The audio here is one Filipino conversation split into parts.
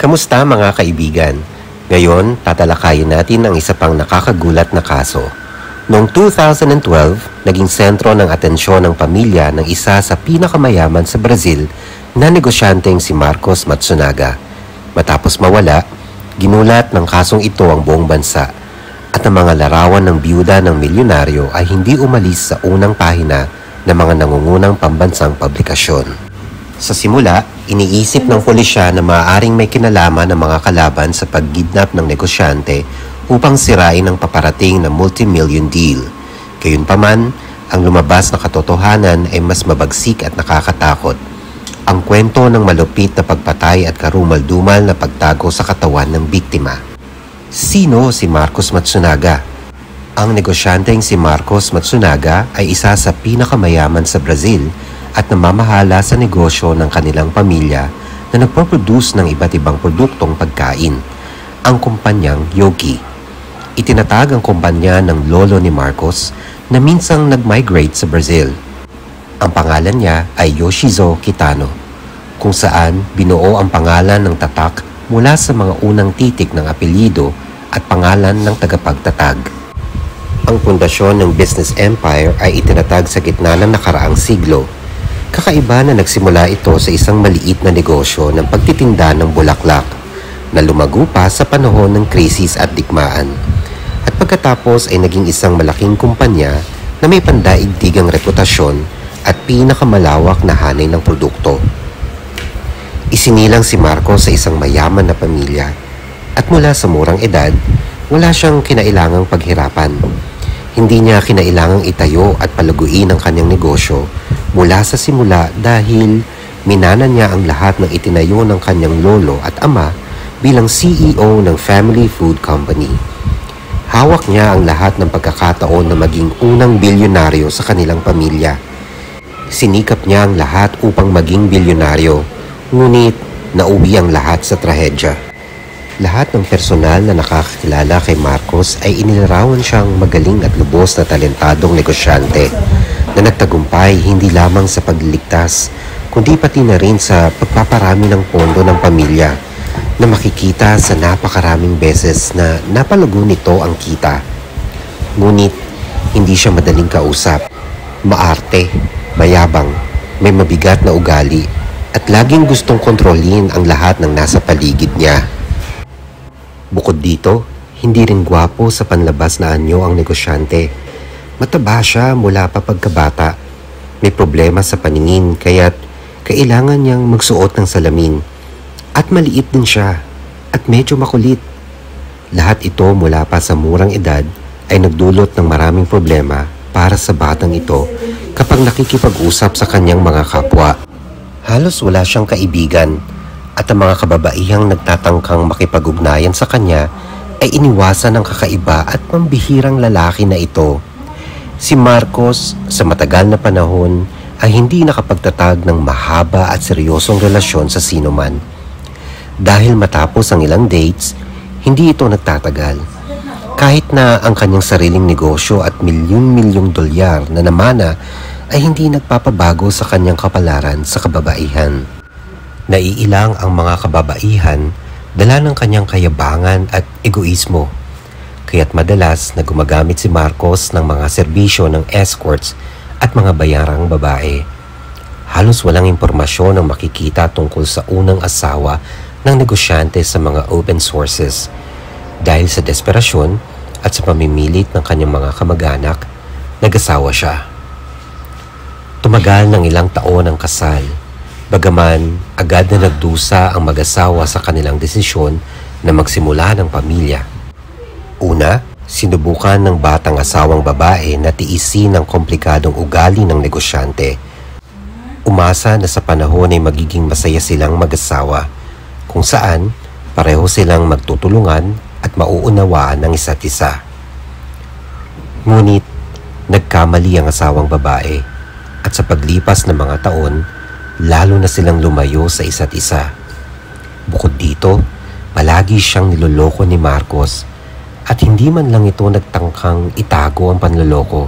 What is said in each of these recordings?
Kamusta mga kaibigan? Ngayon, tatalakayin natin ang isa pang nakakagulat na kaso. Noong 2012, naging sentro ng atensyon ng pamilya ng isa sa pinakamayaman sa Brazil na negosyanteng si Marcos Matsunaga. Matapos mawala, ginulat ng kasong ito ang buong bansa at ang mga larawan ng biyuda ng milyonaryo ay hindi umalis sa unang pahina ng mga nangungunang pambansang publikasyon. Sa simula, iniisip ng pulisya na maaaring may kinalaman ng mga kalaban sa pagkidnap ng negosyante upang sirain ang paparating na multi-million deal. Gayunpaman, ang lumabas na katotohanan ay mas mabagsik at nakakatakot. Ang kwento ng malupit na pagpatay at karumal-dumal na pagtago sa katawan ng biktima. Sino si Marcos Matsunaga? Ang negosyanteng si Marcos Matsunaga ay isa sa pinakamayaman sa Brazil at namamahala sa negosyo ng kanilang pamilya na nagpo-produce ng iba't ibang produktong pagkain, ang kumpanyang Yogi. Itinatag ang kumpanya ng lolo ni Marcos na minsang nag-migrate sa Brazil. Ang pangalan niya ay Yoshizo Kitano, kung saan binuo ang pangalan ng tatak mula sa mga unang titik ng apelyido at pangalan ng tagapagtatag. Ang pundasyon ng business empire ay itinatag sa gitna ng nakaraang siglo. Kakaiba na nagsimula ito sa isang maliit na negosyo ng pagtitinda ng bulaklak na lumago pa sa panahon ng krisis at digmaan. At pagkatapos ay naging isang malaking kumpanya na may pandaigdigang reputasyon at pinakamalawak na hanay ng produkto. Isinilang si Marcos sa isang mayaman na pamilya at mula sa murang edad, wala siyang kinailangang paghirapan. Hindi niya kinailangang itayo at palaguin ang kanyang negosyo mula sa simula dahil minana niya ang lahat ng itinayo ng kanyang lolo at ama bilang CEO ng family food company. Hawak niya ang lahat ng pagkakataon na maging unang bilyonaryo sa kanilang pamilya. Sinikap niya ang lahat upang maging bilyonaryo, ngunit nauwi ang lahat sa trahedya. Lahat ng personal na nakakakilala kay Marcos ay inilarawan siyang magaling at lubos na talentadong negosyante na nagtagumpay hindi lamang sa pagliligtas, kundi pati na rin sa pagpaparami ng pondo ng pamilya na makikita sa napakaraming beses na napalago nito ang kita. Ngunit hindi siya madaling kausap. Maarte, mayabang, may mabigat na ugali at laging gustong kontrolin ang lahat ng nasa paligid niya. Bukod dito, hindi rin gwapo sa panlabas na anyo ang negosyante. Mataba siya mula pa pagkabata. May problema sa paningin kaya't kailangan niyang magsuot ng salamin. At maliit din siya at medyo makulit. Lahat ito mula pa sa murang edad ay nagdulot ng maraming problema para sa batang ito kapag nakikipag-usap sa kanyang mga kapwa. Halos wala siyang kaibigan. At ang mga kababaihang nagtatangkang makipag-ugnayan sa kanya ay iniwasan ng kakaiba at pambihirang lalaki na ito. Si Marcos sa matagal na panahon ay hindi nakapagtatag ng mahaba at seryosong relasyon sa sinuman. Dahil matapos ang ilang dates, hindi ito nagtatagal. Kahit na ang kanyang sariling negosyo at milyon-milyong dolyar na namana ay hindi nagpapabago sa kanyang kapalaran sa kababaihan. Naiilang ang mga kababaihan dala ng kanyang kayabangan at egoismo. Kaya't madalas na gumagamit si Marcos ng mga serbisyo ng escorts at mga bayarang babae. Halos walang impormasyon ang makikita tungkol sa unang asawa ng negosyante sa mga open sources. Dahil sa desperasyon at sa pamimilit ng kanyang mga kamag-anak, nag-asawa siya. Tumagal ng ilang taon ang kasal. Bagaman agad na nagdusa ang mag-asawa sa kanilang desisyon na magsimula ng pamilya. Una, sinubukan ng batang asawang babae na tiisin ang komplikadong ugali ng negosyante. Umasa na sa panahon ay magiging masaya silang mag-asawa, kung saan pareho silang magtutulungan at mauunawaan ng isa't isa. Ngunit nagkamali ang asawang babae at sa paglipas ng mga taon, lalo na silang lumayo sa isa't isa. Bukod dito, palagi siyang niloloko ni Marcos at hindi man lang ito nagtangkang itago ang panloloko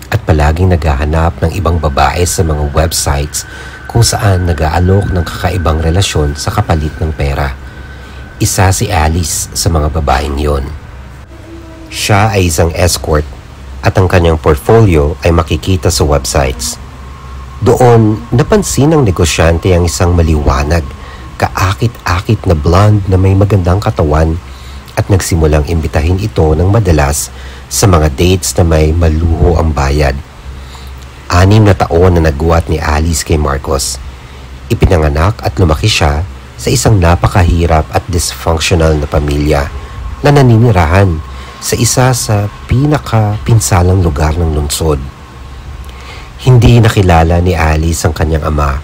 at palaging naghahanap ng ibang babae sa mga websites kung saan nag-aalok ng kakaibang relasyon sa kapalit ng pera. Isa si Alice sa mga babaeng yon. Siya ay isang escort at ang kanyang portfolio ay makikita sa websites. Doon, napansin ng negosyante ang isang maliwanag, kaakit-akit na blonde na may magandang katawan at nagsimulang imbitahin ito ng madalas sa mga dates na may maluho ang bayad. 6 na taon na nagguwat ni Alice kay Marcos. Ipinanganak at lumaki siya sa isang napakahirap at dysfunctional na pamilya na naninirahan sa isa sa pinaka-pinsalang lugar ng lungsod. Hindi nakilala ni Alice ang kanyang ama.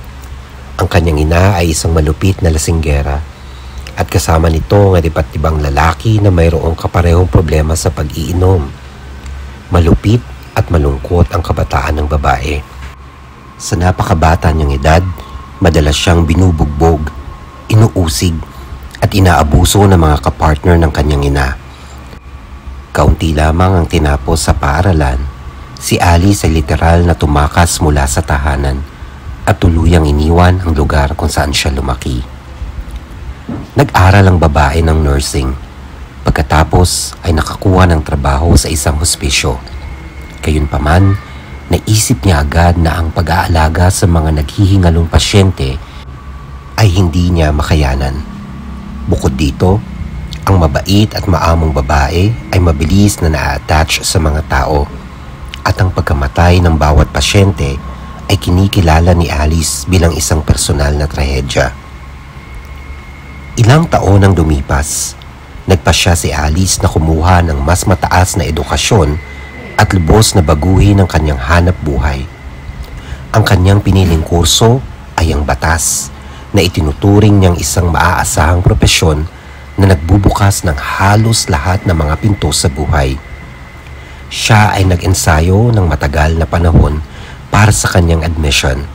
Ang kanyang ina ay isang malupit na lasinggera at kasama nito ang iba't ibang lalaki na mayroong kaparehong problema sa pag-iinom. Malupit at malungkot ang kabataan ng babae. Sa napakabata niyang edad, madalas siyang binubugbog, inuusig at inaabuso ng mga kapartner ng kanyang ina. Kaunti lamang ang tinapos sa paaralan. Si Alice ay literal na tumakas mula sa tahanan at tuluyang iniwan ang lugar kung saan siya lumaki. Nag-aral ang babae ng nursing. Pagkatapos ay nakakuha ng trabaho sa isang hospisyo. Gayunpaman, naisip niya agad na ang pag-aalaga sa mga naghihingalong pasyente ay hindi niya makayanan. Bukod dito, ang mabait at maamong babae ay mabilis na na-attach sa mga tao. At ang pagkamatay ng bawat pasyente ay kinikilala ni Alice bilang isang personal na trahedya. Ilang taon ang lumipas, nagpasya si Alice na kumuha ng mas mataas na edukasyon at lubos na baguhin ang kanyang hanap buhay. Ang kanyang piniling kurso ay ang batas na itinuturing niyang isang maaasahang propesyon na nagbubukas ng halos lahat ng mga pinto sa buhay. Siya ay nag-ensayo ng matagal na panahon para sa kanyang admission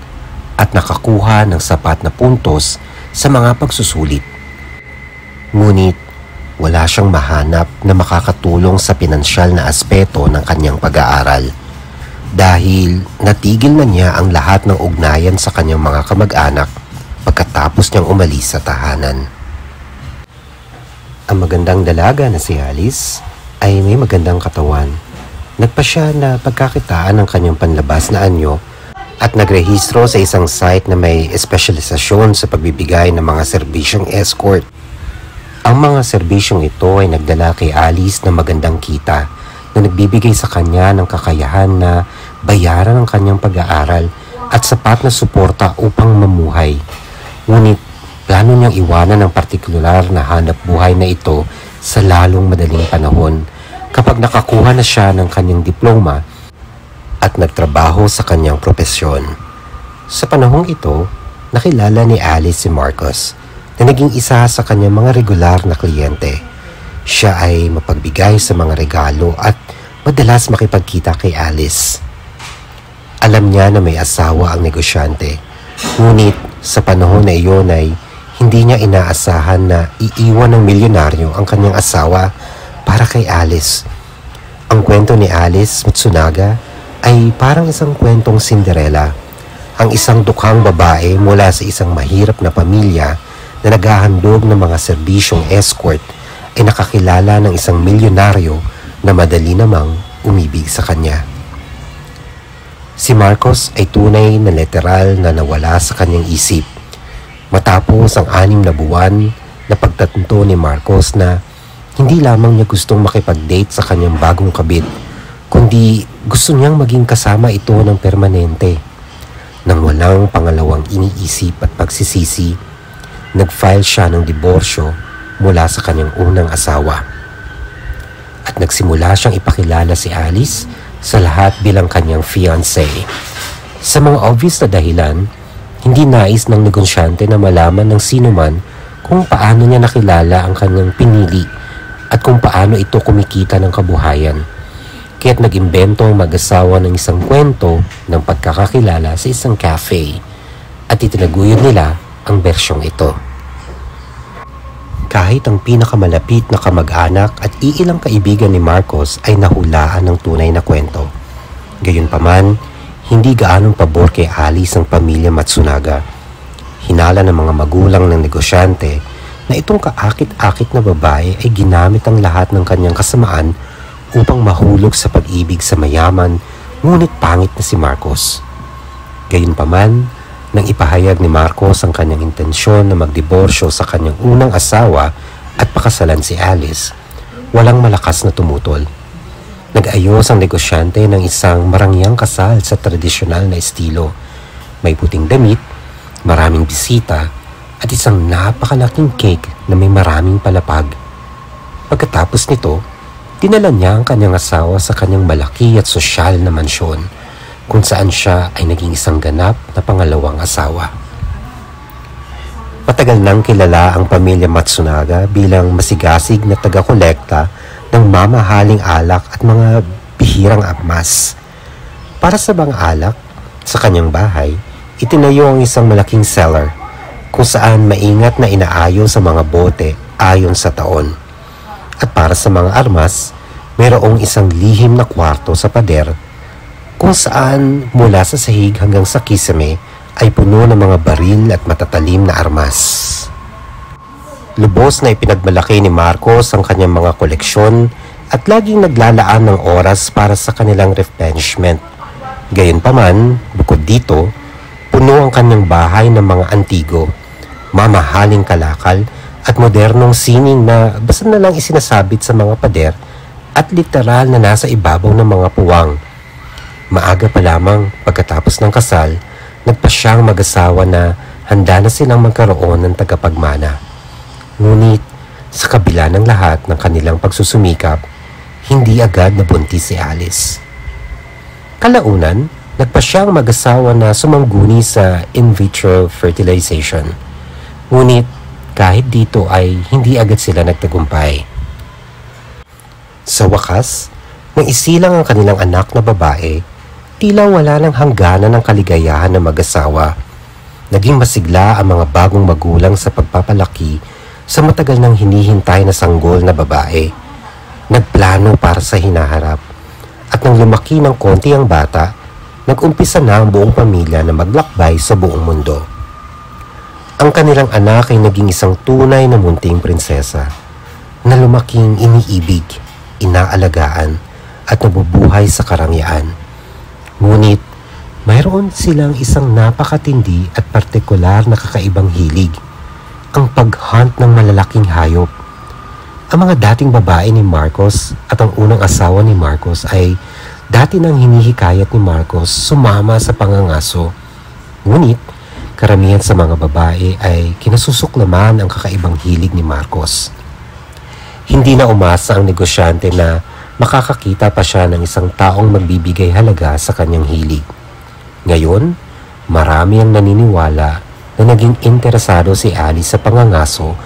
at nakakuha ng sapat na puntos sa mga pagsusulit. Ngunit wala siyang mahanap na makakatulong sa pinansyal na aspeto ng kanyang pag-aaral dahil natigil na niya ang lahat ng ugnayan sa kanyang mga kamag-anak pagkatapos niyang umalis sa tahanan. Ang magandang dalaga na si Alice ay may magandang katawan. Nagpa siya na pagkakitaan ng kanyang panlabas na anyo at nagrehistro sa isang site na may espesyalisasyon sa pagbibigay ng mga serbisyong escort. Ang mga serbisyong ito ay nagdala kay Alice ng magandang kita na nagbibigay sa kanya ng kakayahan na bayaran ang kanyang pag-aaral at sapat na suporta upang mamuhay. Ngunit plano niyang iwanan ang partikular na hanap buhay na ito sa lalong madaling panahon kapag nakakuha na siya ng kanyang diploma at nagtrabaho sa kanyang propesyon. Sa panahong ito, nakilala ni Alice si Marcos na naging isa sa kanyang mga regular na kliyente. Siya ay mapagbigay sa mga regalo at madalas makipagkita kay Alice. Alam niya na may asawa ang negosyante, ngunit sa panahon na iyon ay hindi niya inaasahan na iiwan ng milyonaryo ang kanyang asawa para kay Alice. Ang kwento ni Alice Matsunaga ay parang isang kwentong Cinderella. Ang isang dukhang babae mula sa isang mahirap na pamilya na naghahandog ng mga serbisyong escort ay nakakilala ng isang milyonaryo na madali namang umibig sa kanya. Si Marcos ay tunay na literal na nawala sa kanyang isip. Matapos ang 6 na buwan na pagtatanto ni Marcos na hindi lamang niya gustong makipag-date sa kanyang bagong kabit, kundi gusto niyang maging kasama ito ng permanente. Nang walang pangalawang iniisip at pagsisisi, nag-file siya ng diborsyo mula sa kanyang unang asawa. At nagsimula siyang ipakilala si Alice sa lahat bilang kanyang fiancé. Sa mga obvious na dahilan, hindi nais ng negosyante na malaman ng sinuman kung paano niya nakilala ang kanyang pinili at kung paano ito kumikita ng kabuhayan. Kaya't nag-imbento ang mag-asawa ng isang kwento ng pagkakakilala sa isang cafe at itinaguyod nila ang bersyong ito. Kahit ang pinakamalapit na kamag-anak at iilang kaibigan ni Marcos ay nahulaan ng tunay na kwento. Gayunpaman, hindi gaanong pabor kay Alice ang pamilya Matsunaga. Hinala ng mga magulang ng negosyante na itong kaakit-akit na babae ay ginamit ang lahat ng kanyang kasamaan upang mahulog sa pag-ibig sa mayaman ngunit pangit na si Marcos. Gayunpaman, nang ipahayag ni Marcos ang kanyang intensyon na magdiborsyo sa kanyang unang asawa at pakasalan si Alice, walang malakas na tumutol. Nag-ayos ang negosyante ng isang marangyang kasal sa tradisyonal na estilo. May puting damit, maraming bisita, at isang napakalaking cake na may maraming palapag. Pagkatapos nito, dinala niya ang kanyang asawa sa kanyang malaki at sosyal na mansyon, kung saan siya ay naging isang ganap na pangalawang asawa. Matagal nang kilala ang pamilya Matsunaga bilang masigasig na taga-kolekta ng mamahaling alak at mga bihirang armas. Para sa bang alak, sa kanyang bahay, itinayo ang isang malaking cellar kung saan maingat na inaayos sa mga bote ayon sa taon. At para sa mga armas, mayroong isang lihim na kwarto sa pader kung saan mula sa sahig hanggang sa kisame ay puno ng mga baril at matatalim na armas. Lubos na ipinagmalaki ni Marcos ang kanyang mga koleksyon at laging naglalaan ng oras para sa kanilang replenishment. Gayunpaman, bukod dito, puno ang kanyang bahay ng mga antigo, mamahaling kalakal at modernong sining na basta na lang isinasabit sa mga pader at literal na nasa ibabaw ng mga puwang. Maaga pa lamang pagkatapos ng kasal, nagpa siyang mag-asawa na handa na silang magkaroon ng tagapagmana. Ngunit sa kabila ng lahat ng kanilang pagsusumikap, hindi agad nabuntis si Alice. Kalaunan, nagpa siyang mag-asawa na sumangguni sa in vitro fertilization. Ngunit kahit dito ay hindi agad sila nagtagumpay. Sa wakas, nang isilang ang kanilang anak na babae, tila wala nang hangganan ng kaligayahan ng mag-asawa. Naging masigla ang mga bagong magulang sa pagpapalaki sa matagal nang hinihintay na sanggol na babae. Nagplano para sa hinaharap. At nang lumaki ng konti ang bata, nag-umpisa na ang buong pamilya na maglakbay sa buong mundo. Ang kanilang anak ay naging isang tunay na munting prinsesa na lumaking iniibig, inaalagaan at nabubuhay sa karangyaan. Ngunit mayroon silang isang napakatindi at partikular na kakaibang hilig, ang pag-hunt ng malalaking hayop. Ang mga dating babae ni Marcos at ang unang asawa ni Marcos ay dati nang hinihikayat ni Marcos sumama sa pangangaso. Ngunit karamihan sa mga babae ay kinasusuklaman ang kakaibang hilig ni Marcos. Hindi na umasa ang negosyante na makakakita pa siya ng isang taong magbibigay halaga sa kanyang hilig. Ngayon, marami ang naniniwala na naging interesado si Alice sa pangangaso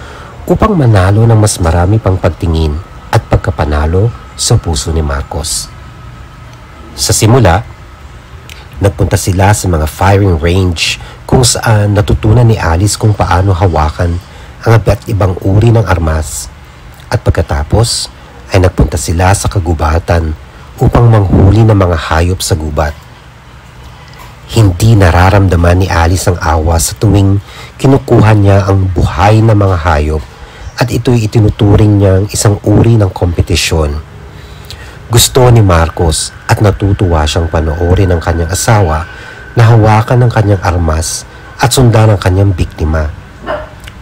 upang manalo ng mas marami pang pagtingin at pagkapanalo sa puso ni Marcos. Sa simula, nagpunta sila sa mga firing range kung saan natutunan ni Alice kung paano hawakan ang iba't ibang uri ng armas. At pagkatapos ay nagpunta sila sa kagubatan upang manghuli ng mga hayop sa gubat. Hindi nararamdaman ni Alice ang awa sa tuwing kinukuha niya ang buhay ng mga hayop at ito'y itinuturing niyang isang uri ng kompetisyon. Gusto ni Marcos at natutuwa siyang panoorin ng kanyang asawa na hawakan ng kanyang armas at sundan ang kanyang biktima.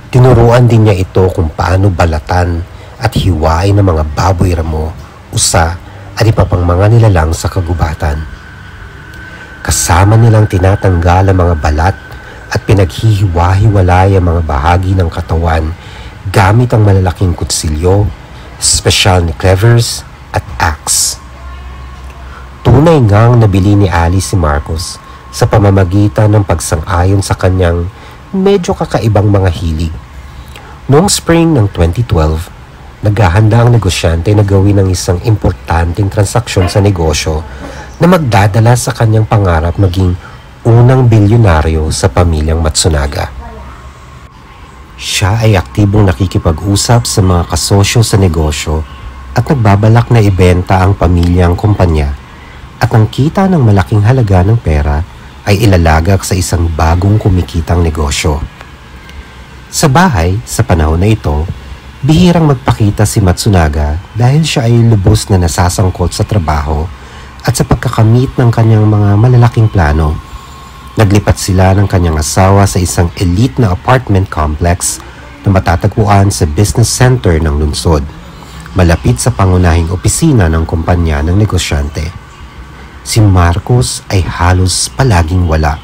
Tinuruan din niya ito kung paano balatan at hiwain ng mga baboy ramo, usa at iba pang mga nilalang sa kagubatan. Kasama nilang tinatanggal ang mga balat at pinaghihiwa-hiwalay ang mga bahagi ng katawan gamit ang malalaking kutsilyo, espesyal na clevers at axe. Tunay ngang nabili ni Alice si Marcos sa pamamagitan ng pagsang-ayon sa kanyang medyo kakaibang mga hilig. Noong spring ng 2012, naghahanda ang negosyante na gawin ng isang importanteng transaksyon sa negosyo na magdadala sa kanyang pangarap maging unang bilyonaryo sa pamilyang Matsunaga. Siya ay aktibong nakikipag-usap sa mga kasosyo sa negosyo at nagbabalak na ibenta ang pamilyang kumpanya at ang kita ng malaking halaga ng pera ay ilalagak sa isang bagong kumikitang negosyo. Sa bahay, sa panahon na ito, bihirang magpakita si Matsunaga dahil siya ay lubos na nasasangkot sa trabaho at sa pagkakamit ng kanyang mga malalaking plano. Naglipat sila ng kanyang asawa sa isang elite na apartment complex na matatagpuan sa business center ng lungsod, malapit sa pangunahing opisina ng kumpanya ng negosyante. Si Marcos ay halos palaging wala,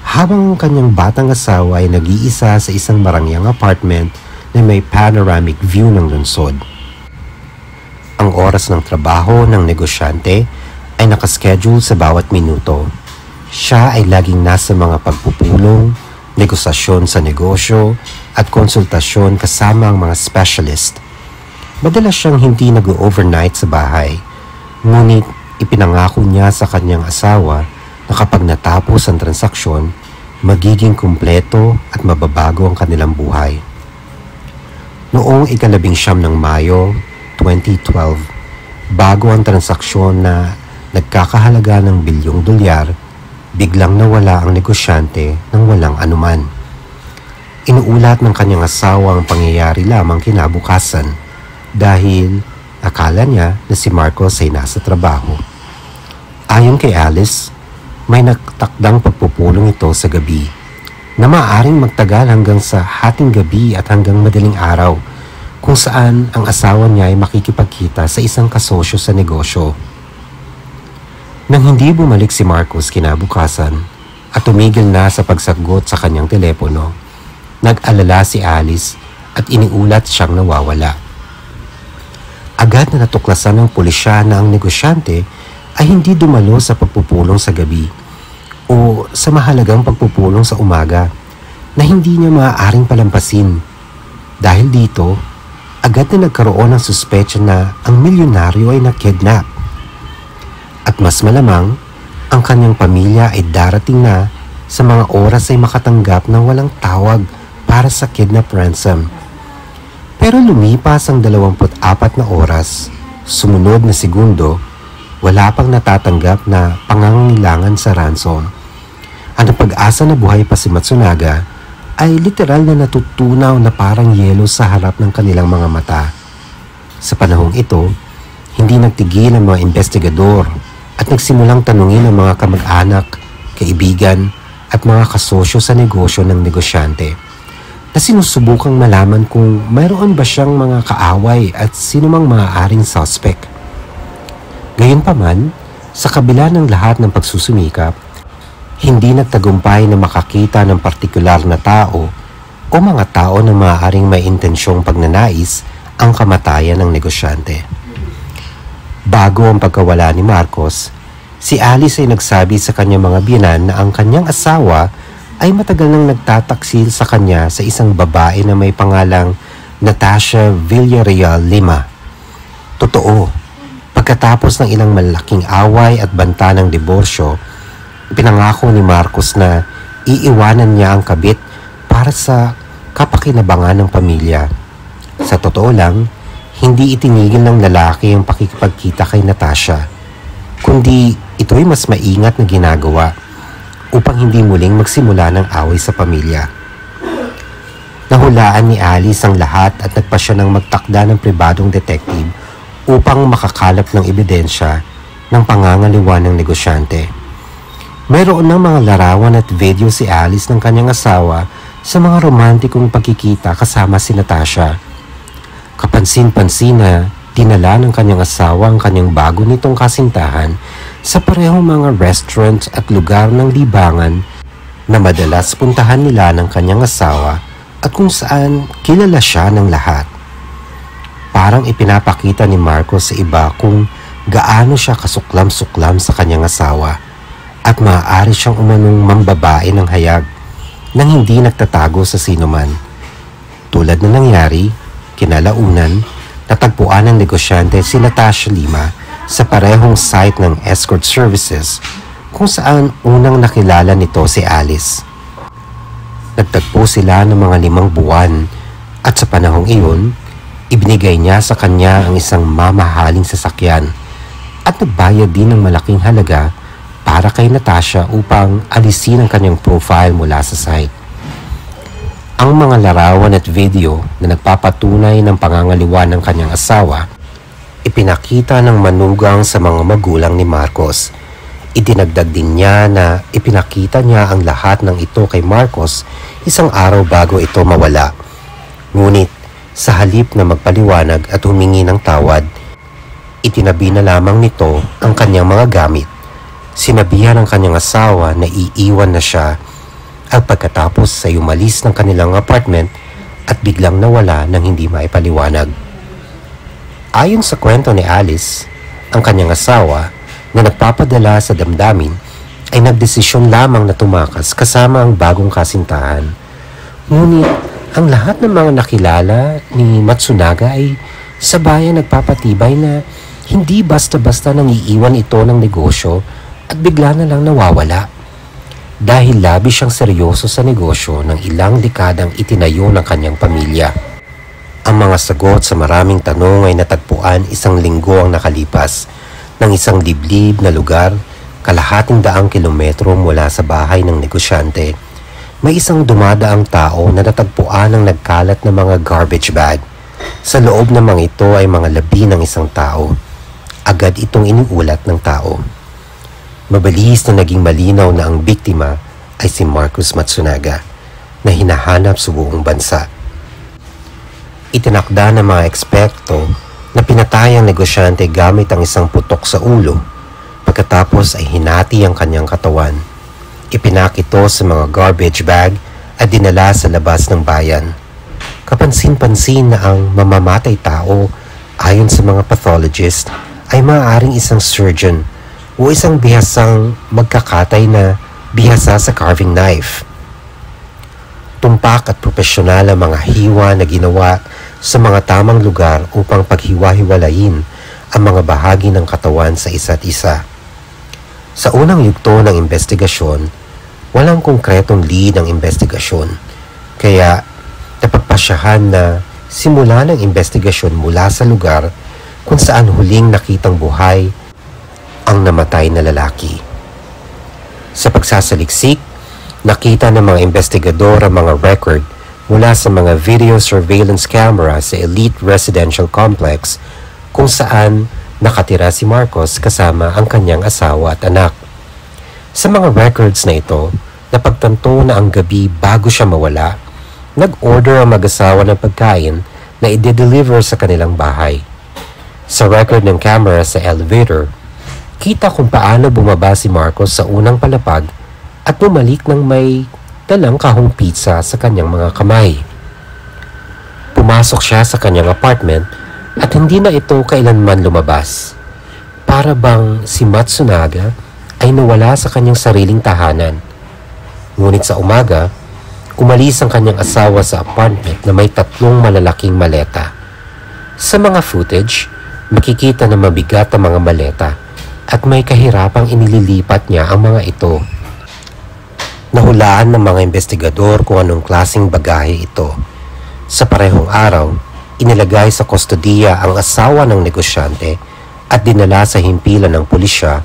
habang ang kanyang batang asawa ay nag-iisa sa isang marangyang apartment na may panoramic view ng lungsod. Ang oras ng trabaho ng negosyante ay nakaschedule sa bawat minuto. Siya ay laging nasa mga pagpupulong, negosasyon sa negosyo at konsultasyon kasama ang mga specialist. Madalas siyang hindi nag-overnight sa bahay, ngunit ipinangako niya sa kanyang asawa na kapag natapos ang transaksyon, magiging kumpleto at mababago ang kanilang buhay. Noong ika-19 ng Mayo 2012, bago ang transaksyon na nagkakahalaga ng bilyong dolyar, biglang nawala ang negosyante ng walang anuman. Inuulat ng kanyang asawa ang pangyayari lamang kinabukasan dahil akala niya na si Marcos ay nasa trabaho. Ayon kay Alice, may nagtakdang pagpupulong ito sa gabi na maaaring magtagal hanggang sa hating gabi at hanggang madaling araw, kung saan ang asawa niya ay makikipagkita sa isang kasosyo sa negosyo. Nang hindi bumalik si Marcos kinabukasan at tumigil na sa pagsagot sa kanyang telepono, nag-alala si Alice at iniulat siyang nawawala. Agad na natuklasan ng pulisya na ang negosyante ay hindi dumalo sa pagpupulong sa gabi o sa mahalagang pagpupulong sa umaga na hindi niya maaaring palampasin. Dahil dito, agad na nagkaroon ng suspetsya na ang milyonaryo ay nakidnap. At mas malamang, ang kanyang pamilya ay darating na sa mga oras ay makatanggap ng walang tawag para sa kidnap ransom. Pero lumipas ang 24 na oras, sumunod na segundo, wala pang natatanggap na pangangailangan sa ransom. Ang pag-asa na buhay pa si Matsunaga ay literal na natutunaw na parang yelo sa harap ng kanilang mga mata. Sa panahong ito, hindi nagtigil ang mga investigador at nagsimulang tanungin ang mga kamag-anak, kaibigan at mga kasosyo sa negosyo ng negosyante na sinusubukang malaman kung mayroon ba siyang mga kaaway at sinumang maaaring suspect. Gayunpaman, sa kabila ng lahat ng pagsusumikap, hindi nagtagumpay na makakita ng partikular na tao o mga tao na maaaring may intensyong pagnanais ang kamatayan ng negosyante. Bago ang pagkawala ni Marcos, si Alice ay nagsabi sa kanyang mga biyenan na ang kanyang asawa ay matagal nang nagtataksil sa kanya sa isang babae na may pangalang Natasha Villarreal Lima. Totoo. Pagkatapos ng ilang malaking away at banta ng diborsyo, pinangako ni Marcos na iiwanan niya ang kabit para sa kapakinabangan ng pamilya. Sa totoo lang, hindi itinigil ng lalaki ang pakikipagkita kay Natasha, kundi ito'y mas maingat na ginagawa upang hindi muling magsimula ng away sa pamilya. Nahulaan ni Alice ang lahat at nagpasya ng magtakda ng pribadong detective upang makakalap ng ebidensya ng pangangaliwa ng negosyante. Mayroon ng mga larawan at video si Alice ng kanyang asawa sa mga romantikong pagkikita kasama si Natasha. Kapansin-pansin na dinala ng kanyang asawa ang kanyang bago nitong kasintahan sa parehong mga restaurant at lugar ng libangan na madalas puntahan nila ng kanyang asawa at kung saan kilala siya ng lahat. Parang ipinapakita ni Marcos sa iba kung gaano siya kasuklam-suklam sa kanyang asawa at maaari siyang umanong mambabae ng hayag nang hindi nagtatago sa sinuman. Tulad na nangyari, kinalaunan, natagpuan ng negosyante si Natasha Lima sa parehong site ng escort services kung saan unang nakilala nito si Alice. Nagtagpo sila ng mga 5 buwan at sa panahong iyon, ibinigay niya sa kanya ang isang mamahaling sasakyan at nagbayad din ng malaking halaga para kay Natasha upang alisin ang kanyang profile mula sa site. Ang mga larawan at video na nagpapatunay ng pangangaliwa ng kanyang asawa, ipinakita ng manugang sa mga magulang ni Marcos. Idinagdag din niya na ipinakita niya ang lahat ng ito kay Marcos isang araw bago ito mawala. Ngunit sa halip na magpaliwanag at humingi ng tawad, itinabi na lamang nito ang kanyang mga gamit. Sinabihan ng kanyang asawa na iiwan na siya at pagkatapos ay umalis ng kanilang apartment at biglang nawala nang hindi maipaliwanag. Ayon sa kwento ni Alice, ang kanyang asawa na nagpapadala sa damdamin ay nagdesisyon lamang na tumakas kasama ang bagong kasintahan. Ngunit ang lahat ng mga nakilala ni Matsunaga ay sabayan nagpapatibay na hindi basta-basta nang iiwan ito ng negosyo at bigla na lang nawawala. Dahil labis siyang seryoso sa negosyo ng ilang dekadang itinayo ng kanyang pamilya. Ang mga sagot sa maraming tanong ay natagpuan isang linggo ang nakalipas ng isang liblib na lugar, kalahating daang kilometro mula sa bahay ng negosyante. May isang dumadaang tao na natagpuan ng nagkalat na mga garbage bag. Sa loob ng mga ito ay mga labi ng isang tao. Agad itong iniulat ng tao. Mabilis na naging malinaw na ang biktima ay si Marcos Matsunaga na hinahanap sa buong bansa. Itinakda ng mga eksperto na pinatay ang negosyante gamit ang isang putok sa ulo. Pagkatapos ay hinati ang kanyang katawan. Ipinak ito sa mga garbage bag at dinala sa labas ng bayan. Kapansin-pansin na ang mamamatay tao ayon sa mga pathologist ay maaaring isang surgeon o isang bihasang magkakatay na bihasa sa carving knife. Tumpak at propesyonal ang mga hiwa na ginawa sa mga tamang lugar upang paghiwa-hiwalayin ang mga bahagi ng katawan sa isa't isa. Sa unang yugto ng investigasyon, walang konkretong lead ang investigasyon, kaya napagpasyahan na simula ng investigasyon mula sa lugar kung saan huling nakitang buhay ang namatay na lalaki. Sa pagsasaliksik, nakita ng mga investigador ang mga record mula sa mga video surveillance camera sa elite residential complex kung saan nakatira si Marcos kasama ang kanyang asawa at anak. Sa mga records na ito, napagtanto na ang gabi bago siya mawala, nag-order ang mag-asawa ng pagkain na i-deliver sa kanilang bahay. Sa record ng camera sa elevator, kita kung paano bumaba si Marcos sa unang palapag at bumalik ng may dalang kahong pizza sa kanyang mga kamay. Pumasok siya sa kanyang apartment at hindi na ito kailanman lumabas. Para bang si Matsunaga ay nawala sa kanyang sariling tahanan. Ngunit sa umaga, umalis ang kanyang asawa sa apartment na may 3 malalaking maleta. Sa mga footage, makikita na mabigat ang mga maleta at may kahirapang inililipat niya ang mga ito. Nahulaan ng mga investigador kung anong klaseng bagahe ito. Sa parehong araw, inilagay sa kustodiya ang asawa ng negosyante at dinala sa himpilan ng pulisya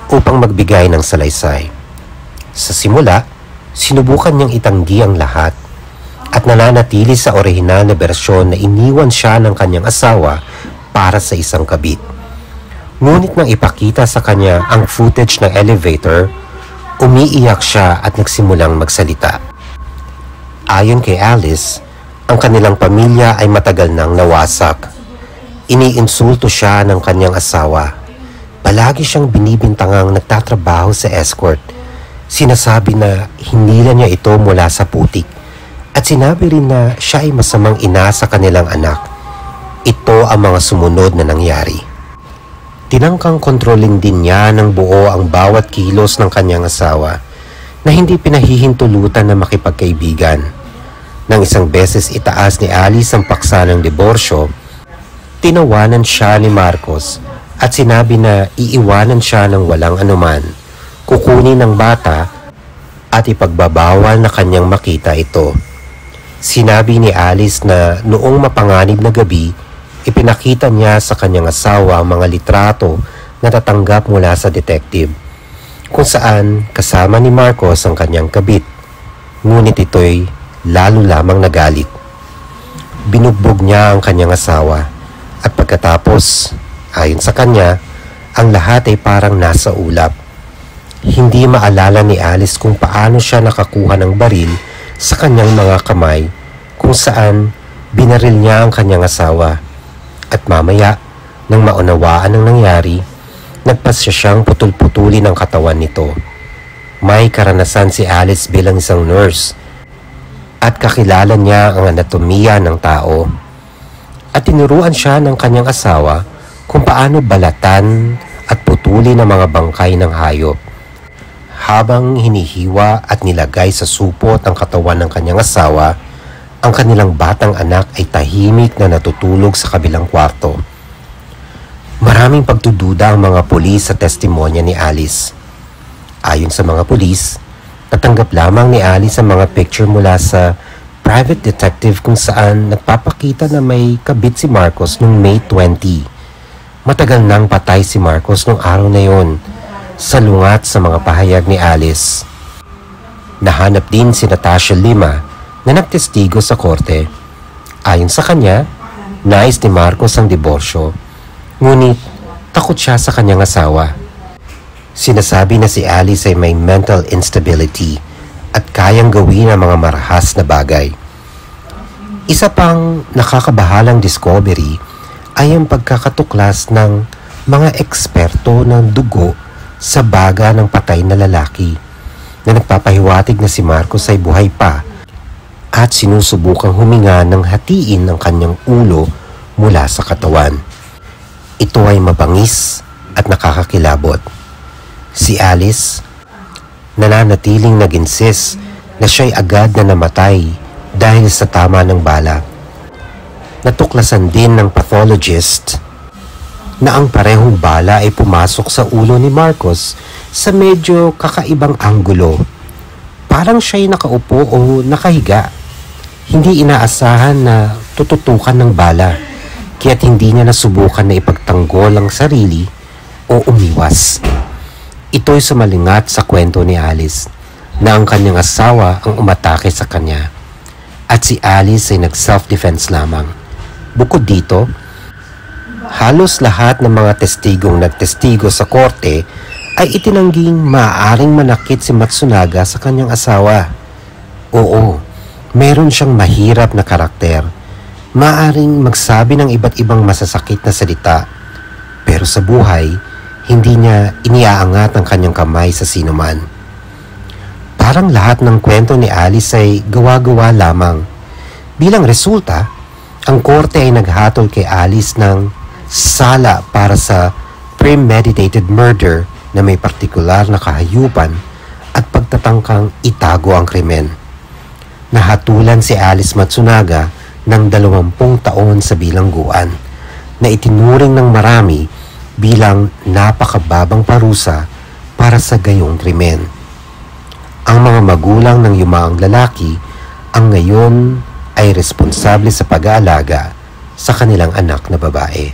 upang magbigay ng salaysay. Sa simula, sinubukan niyang itanggi ang lahat at nananatili sa orihinal na bersyon na iniwan siya ng kanyang asawa para sa isang kabit. Ngunit nang ipakita sa kanya ang footage ng elevator, umiiyak siya at nagsimulang magsalita. Ayon kay Alice, ang kanilang pamilya ay matagal nang nawasak. Iniinsulto siya ng kanyang asawa. Palagi siyang binibintangang nagtatrabaho sa escort. Sinasabi na hinila niya ito mula sa putik at sinabi rin na siya ay masamang ina sa kanilang anak. Ito ang mga sumunod na nangyari. Tinangkang kontrolin din niya ng buo ang bawat kilos ng kanyang asawa na hindi pinahihintulutan na makipagkaibigan. Nang isang beses itaas ni Alice ang paksa ng diborsyo, tinawanan siya ni Marcos at sinabi na iiwanan siya ng walang anuman, kukunin ng bata at ipagbabawal na kanyang makita ito. Sinabi ni Alice na noong mapanganib na gabi, ipinakita niya sa kanyang asawa ang mga litrato na tatanggap mula sa detective, kung saan kasama ni Marcos ang kanyang kabit. Ngunit ito'y lalo lamang nagalit. Binugbog niya ang kanyang asawa at pagkatapos, ayon sa kanya, ang lahat ay parang nasa ulap. Hindi maalala ni Alice kung paano siya nakakuha ng baril sa kanyang mga kamay kung saan binaril niya ang kanyang asawa. At mamaya, nang maunawaan ang nangyari, nagpasya siyang putol-putulin ang katawan nito. May karanasan si Alice bilang isang nurse at kakilala niya ang anatomiya ng tao. At tinuruan siya ng kanyang asawa kung paano balatan at putulin ang mga bangkay ng hayop. Habang hinihiwa at nilagay sa supot ang katawan ng kanyang asawa, ang kanilang batang anak ay tahimik na natutulog sa kabilang kwarto. Maraming pagdududa ang mga pulis sa testimonya ni Alice. Ayon sa mga pulis, natanggap lamang ni Alice ang mga picture mula sa private detective kung saan nagpapakita na may kabit si Marcos noong May 20. Matagal nang patay si Marcos noong araw na yon, salungat sa mga pahayag ni Alice. Nahanap din si Natasha Lima na nagtestigo sa korte. Ayon sa kanya, nais ni Marcos ang diborsyo, ngunit takot siya sa kanyang asawa. Sinasabi na si Alice ay may mental instability at kayang gawin ang mga marahas na bagay. Isa pang nakakabahalang discovery ay ang pagkakatuklas ng mga eksperto ng dugo sa baga ng patay na lalaki na nagpapahiwatig na si Marcos ay buhay pa at sinusubukang huminga ng hatiin ang kanyang ulo mula sa katawan. Ito ay mabangis at nakakakilabot. Si Alice, nananatiling nag-insist na siya'y agad na namatay dahil sa tama ng bala. Natuklasan din ng pathologist na ang parehong bala ay pumasok sa ulo ni Marcos sa medyo kakaibang anggulo. Parang siya'y nakaupo o nakahiga. Hindi inaasahan na tututukan ng bala, kaya't hindi niya nasubukan na ipagtanggol ang sarili o umiwas. Ito'y sumalingat sa kwento ni Alice na ang kanyang asawa ang umatake sa kanya at si Alice ay nag-self-defense lamang. Bukod dito, halos lahat ng mga testigong nagtestigo sa korte ay itinangging maaaring manakit si Matsunaga sa kanyang asawa. Oo, meron siyang mahirap na karakter. Maaaring magsabi ng iba't ibang masasakit na salita. Pero sa buhay, hindi niya iniaangat ang kanyang kamay sa sinuman. Parang lahat ng kwento ni Alice ay gawa-gawa lamang. Bilang resulta, ang korte ay naghatol kay Alice ng sala para sa premeditated murder na may partikular na kahayupan at pagtatangkang itago ang krimen. Nahatulan si Alice Matsunaga ng 20 taon sa bilangguan na itinuring ng marami bilang napakababang parusa para sa gayong krimen. Ang mga magulang ng yumaang lalaki ang ngayon ay responsable sa pag-aalaga sa kanilang anak na babae.